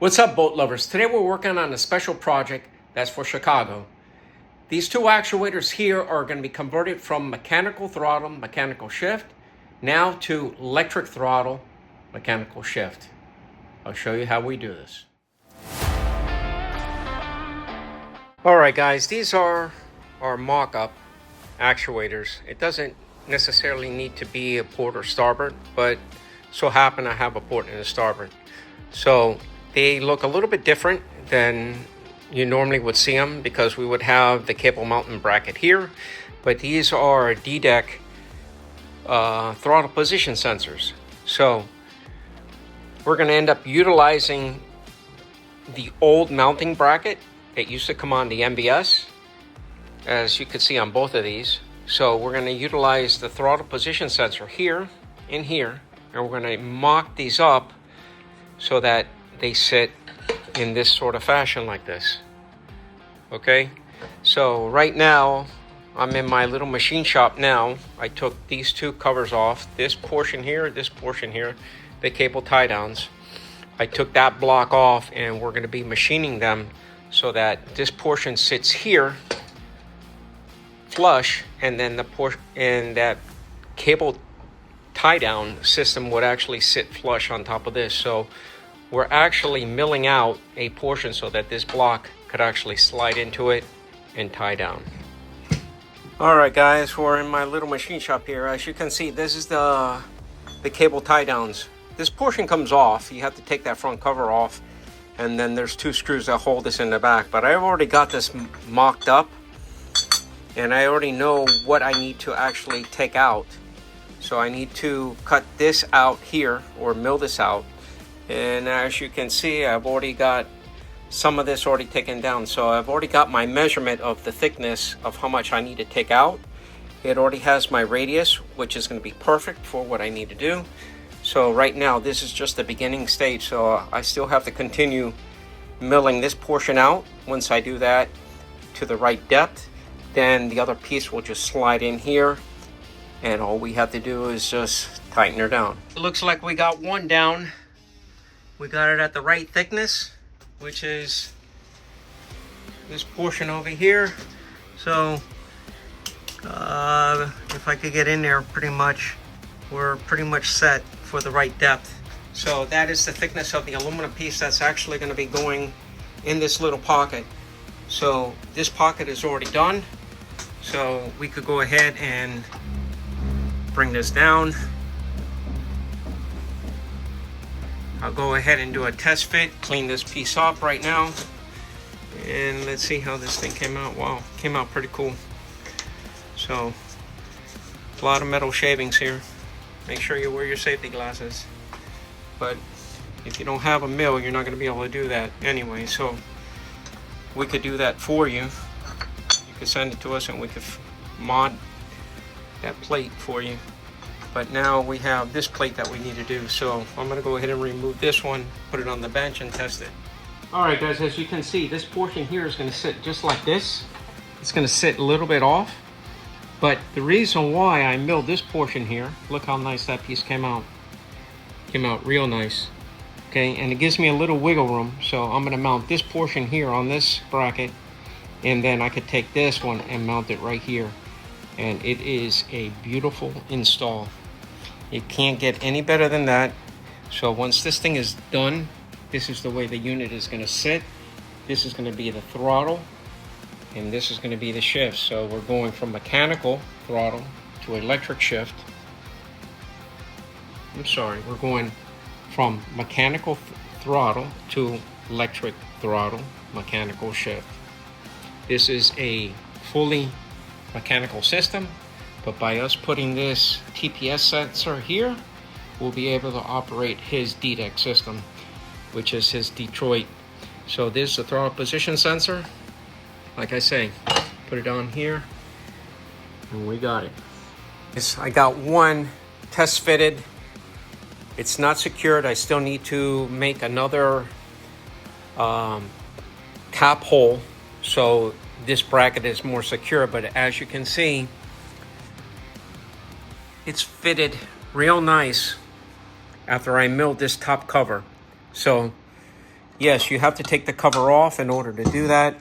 What's up, boat lovers? Today we're working on a special project that's for Chicago. These two actuators here are going to be converted from mechanical throttle, mechanical shift, now to electric throttle, mechanical shift. I'll show you how we do this. Alright guys, these are our mock-up actuators. It doesn't necessarily need to be a port or starboard, but so happen I have a port and a starboard. So they look a little bit different than you normally would see them because we would have the cable mounting bracket here, but these are D-deck throttle position sensors. So we're going to end up utilizing the old mounting bracket that used to come on the MBS, as you can see on both of these. So we're going to utilize the throttle position sensor here and here, and we're going to mock these up so that they sit in this sort of fashion like this. Okay, so right now I'm in my little machine shop now. I took these two covers off, this portion here, the cable tie downs. I took that block off and we're going to be machining them so that this portion sits here flush, and then the portion and that cable tie down system would actually sit flush on top of this. So we're actually milling out a portion so that this block could actually slide into it and tie down. Alright guys, we're in my little machine shop here. As you can see, this is the cable tie downs. This portion comes off. You have to take that front cover off, and then there's two screws that hold this in the back. But I've already got this mocked up, and I already know what I need to actually take out. So I need to cut this out here, or mill this out. And as you can see, I've already got some of this already taken down. So I've already got my measurement of the thickness of how much I need to take out. It already has my radius, which is going to be perfect for what I need to do. So right now, this is just the beginning stage. So I still have to continue milling this portion out. Once I do that to the right depth, then the other piece will just slide in here. And all we have to do is just tighten her down. It looks like we got one down. We got it at the right thickness, which is this portion over here. So if I could get in there, we're pretty much set for the right depth. So that is the thickness of the aluminum piece that's actually going to be going in this little pocket. So this pocket is already done. So we could go ahead and bring this down. I'll go ahead and do a test fit, clean this piece off right now, and let's see how this thing came out. Wow, came out pretty cool. So, a lot of metal shavings here. Make sure you wear your safety glasses. But if you don't have a mill, you're not going to be able to do that anyway. So, we could do that for you. You could send it to us and we could mod that plate for you. But now we have this plate that we need to do. So I'm going to go ahead and remove this one, put it on the bench and test it. Alright guys, as you can see, this portion here is going to sit just like this. It's going to sit a little bit off. But the reason why I milled this portion here, look how nice that piece came out. Came out real nice. Okay, and it gives me a little wiggle room. So I'm going to mount this portion here on this bracket. And then I could take this one and mount it right here. And it is a beautiful install. It can't get any better than that. So once this thing is done, this is the way the unit is going to sit. This is going to be the throttle, and this is going to be the shift. So we're going from mechanical throttle to electric shift. We're going from mechanical throttle to electric throttle, mechanical shift. This is a fully mechanical system, but by us putting this TPS sensor here, we'll be able to operate his D-deck system, which is his Detroit. So this is the throttle position sensor. Like I say, put it on here, and we got it. I got one test fitted. It's not secured. I still need to make another cap hole so this bracket is more secure, but as you can see, it's fitted real nice after I milled this top cover. So yes, you have to take the cover off in order to do that,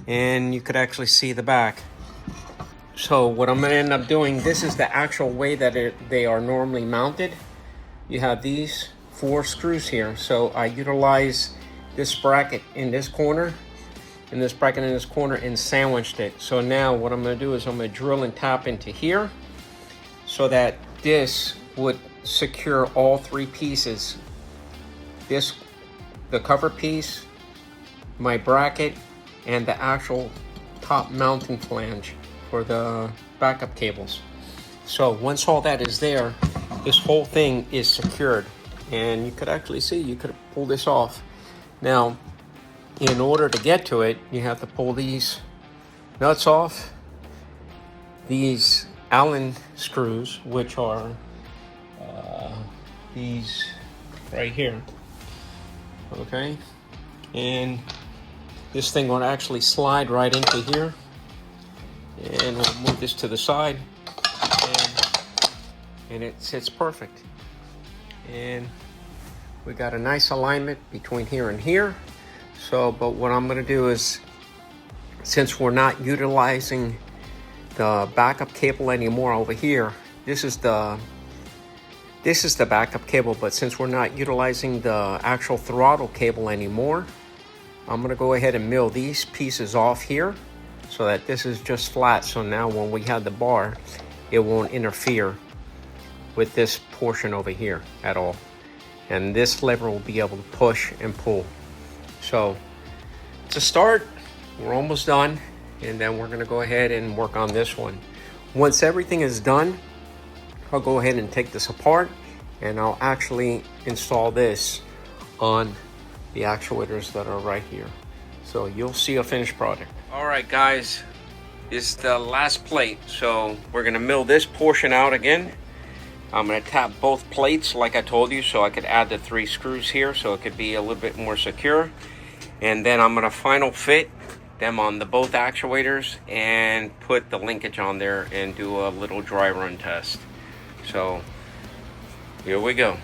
and you could actually see the back. So what I'm going to end up doing, this is the actual way that they are normally mounted. You have these 4 screws here. So I utilize this bracket in this corner and this bracket in this corner and sandwiched it. So now what I'm going to do is I'm going to drill and tap into here so that this would secure all 3 pieces. The cover piece, my bracket, and the actual top mounting flange for the backup cables. So once all that is there, this whole thing is secured, and you could actually see, you could pull this off. Now, in order to get to it, you have to pull these nuts off, these Allen screws, which are these right here, okay? And this thing will actually slide right into here. And we'll move this to the side, and it sits perfect. And we got a nice alignment between here and here. So, but what I'm going to do is, since we're not utilizing the backup cable anymore over here, this is the backup cable, but since we're not utilizing the actual throttle cable anymore, I'm going to go ahead and mill these pieces off here, so that this is just flat. So now when we have the bar, it won't interfere with this portion over here at all. And this lever will be able to push and pull. So to start, we're almost done. And then we're gonna go ahead and work on this one. Once everything is done, I'll go ahead and take this apart, and I'll actually install this on the actuators that are right here. So you'll see a finished product. All right, guys, this is the last plate. So we're gonna mill this portion out again. I'm gonna tap both plates like I told you, so I could add the 3 screws here so it could be a little bit more secure. And then I'm gonna final fit them on the both actuators and put the linkage on there and do a little dry run test. So here we go.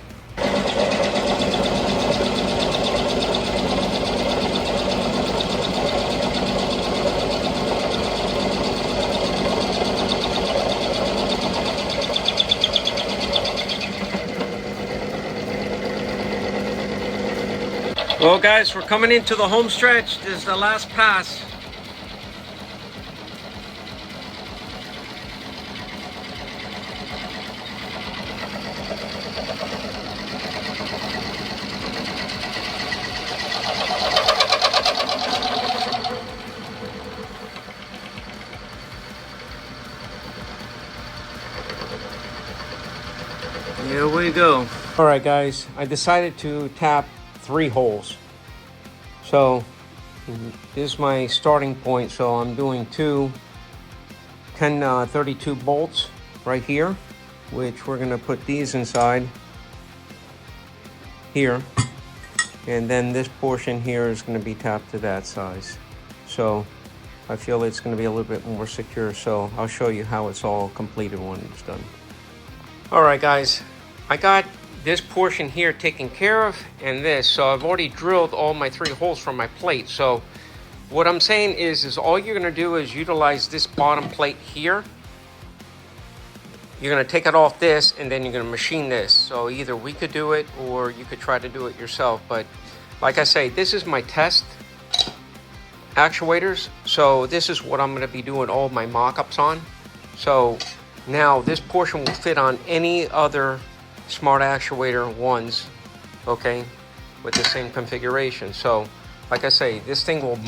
Well, guys, we're coming into the home stretch. This is the last pass. Here we go. All right, guys, I decided to tap 3 holes. So this is my starting point. So I'm doing 2 1032 bolts right here, which we're gonna put these inside here, and then this portion here is going to be tapped to that size. So I feel it's going to be a little bit more secure, so I'll show you how it's all completed when it's done. All right, guys, I got this portion here taken care of, and this, so I've already drilled all my 3 holes from my plate. So what I'm saying is all you're going to do is utilize this bottom plate here. You're going to take it off this, and then you're going to machine this. So either we could do it or you could try to do it yourself. But like I say, this is my test actuators. So this is what I'm going to be doing all my mock-ups on. So now this portion will fit on any other smart actuator ones, okay, with the same configuration. So like I say, this thing will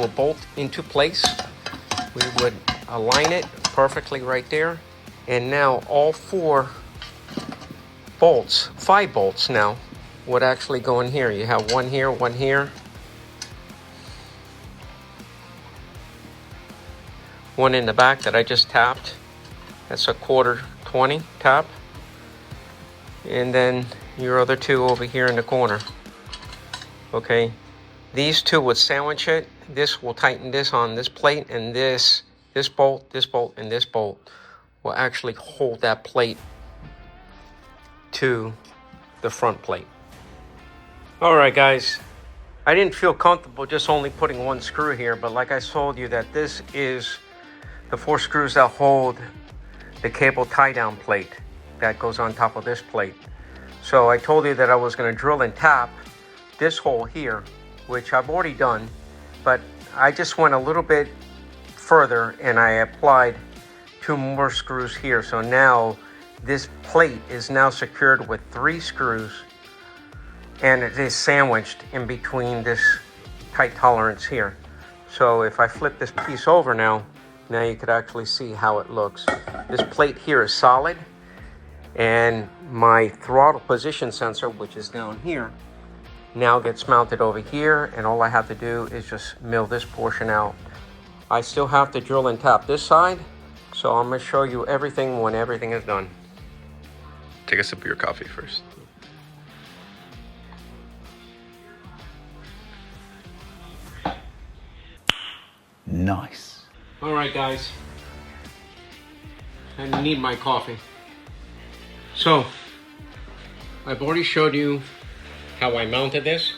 bolt into place. We would align it perfectly right there. And now all 4 bolts, 5 bolts now, would actually go in here. You have one here, one here, one in the back that I just tapped. That's a 1/4-20 tap. And then your other 2 over here in the corner. Okay, these 2 would sandwich it. This will tighten this on this plate, and this bolt, and this bolt will actually hold that plate to the front plate. All right, guys, I didn't feel comfortable just only putting one screw here, but like I told you that this is the 4 screws that hold the cable tie down plate that goes on top of this plate. So I told you that I was going to drill and tap this hole here, which I've already done, but I just went a little bit further and I applied 2 more screws here. So now this plate is now secured with 3 screws, and it is sandwiched in between this tight tolerance here. So if I flip this piece over now you could actually see how it looks. This plate here is solid, and my throttle position sensor, which is down here, now gets mounted over here, and all I have to do is just mill this portion out. I still have to drill and tap this side, so I'm going to show you everything when everything is done. Take a sip of your coffee first. Nice. All right, guys, I need my coffee. So I've already showed you how I mounted this,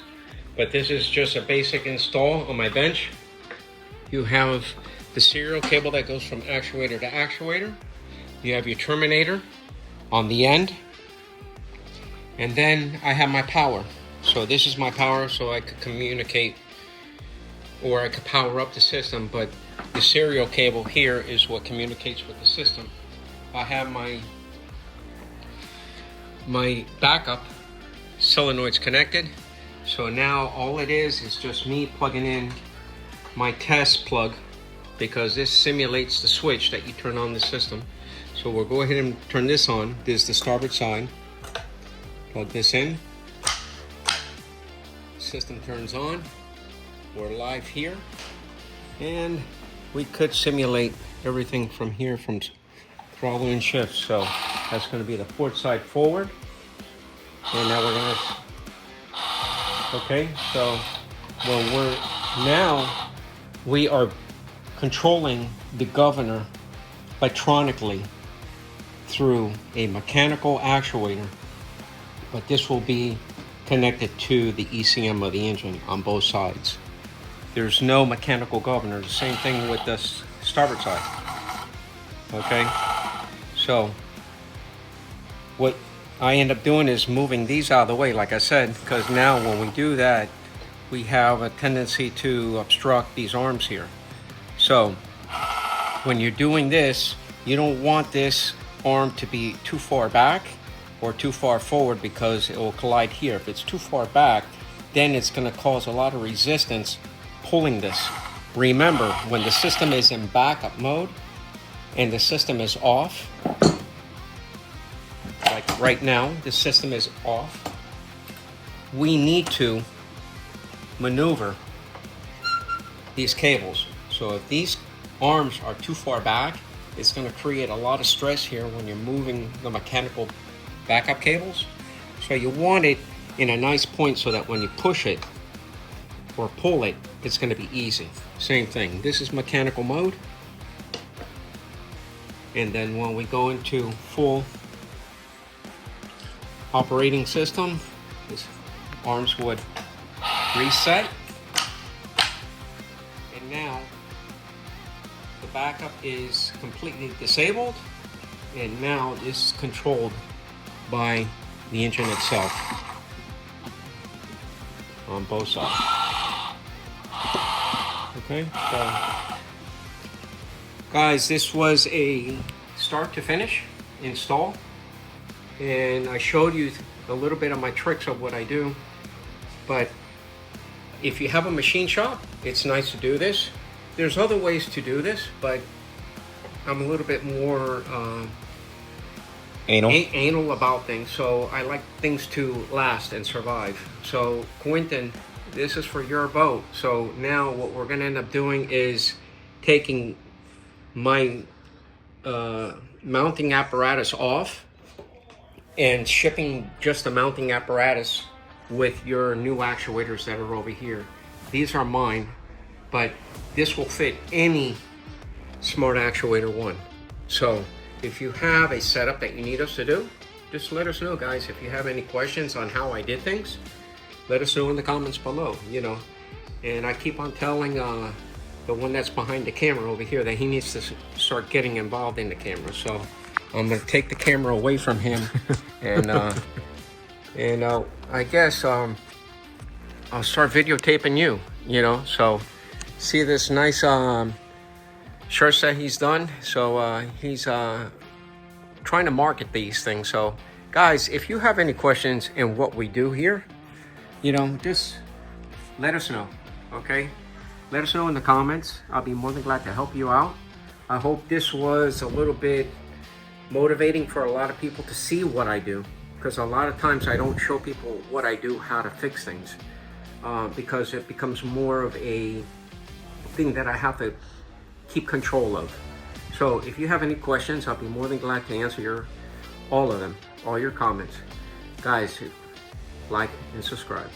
but this is just a basic install on my bench. You have the serial cable that goes from actuator to actuator. You have your terminator on the end, and then I have my power. So this is my power, so I could communicate, or I could power up the system, but the serial cable here is what communicates with the system. I have my backup solenoids connected, so now all it is just me plugging in my test plug, because this simulates the switch that you turn on the system. So we'll go ahead and turn this on. This is the starboard side. Plug this in. System turns on. We're live here, and we could simulate everything from here, from throttle and shift. So that's going to be the port side forward, and now we're going to, okay, so we are controlling the governor electronically through a mechanical actuator, but this will be connected to the ECM of the engine on both sides. There's no mechanical governor. The same thing with the starboard side. Okay, so what I end up doing is moving these out of the way, like I said, because now when we do that, we have a tendency to obstruct these arms here. So when you're doing this, you don't want this arm to be too far back or too far forward, because it will collide here. If it's too far back, then it's going to cause a lot of resistance pulling this. Remember, when the system is in backup mode and the system is off, like right now, the system is off, we need to maneuver these cables. So if these arms are too far back, it's going to create a lot of stress here when you're moving the mechanical backup cables. So you want it in a nice point so that when you push it or pull it, it's going to be easy. Same thing. This is mechanical mode. And then when we go into full operating system, these arms would reset. And now the backup is completely disabled. And now this is controlled by the engine itself on both sides. Okay, so guys, this was a start to finish install, and I showed you a little bit of my tricks of what I do. But if you have a machine shop, it's nice to do this. There's other ways to do this, but I'm a little bit more anal about things, so I like things to last and survive. So Quentin, this is for your boat. So now what we're going to end up doing is taking my mounting apparatus off and shipping just the mounting apparatus with your new actuators that are over here. These are mine, but this will fit any Smart Actuator 1. So if you have a setup that you need us to do, just let us know, guys. If you have any questions on how I did things, let us know in the comments below, you know. And I keep on telling the one that's behind the camera over here that he needs to start getting involved in the camera. So I'm gonna take the camera away from him, and I guess I'll start videotaping you, you know. So see this nice shirts that he's done. So he's trying to market these things. So guys, if you have any questions in what we do here, you know, just let us know, okay? Let us know in the comments. I'll be more than glad to help you out. I hope this was a little bit motivating for a lot of people to see what I do, because a lot of times I don't show people what I do, how to fix things, because it becomes more of a thing that I have to keep control of. So if you have any questions, I'll be more than glad to answer all of them, all your comments. Guys, like and subscribe.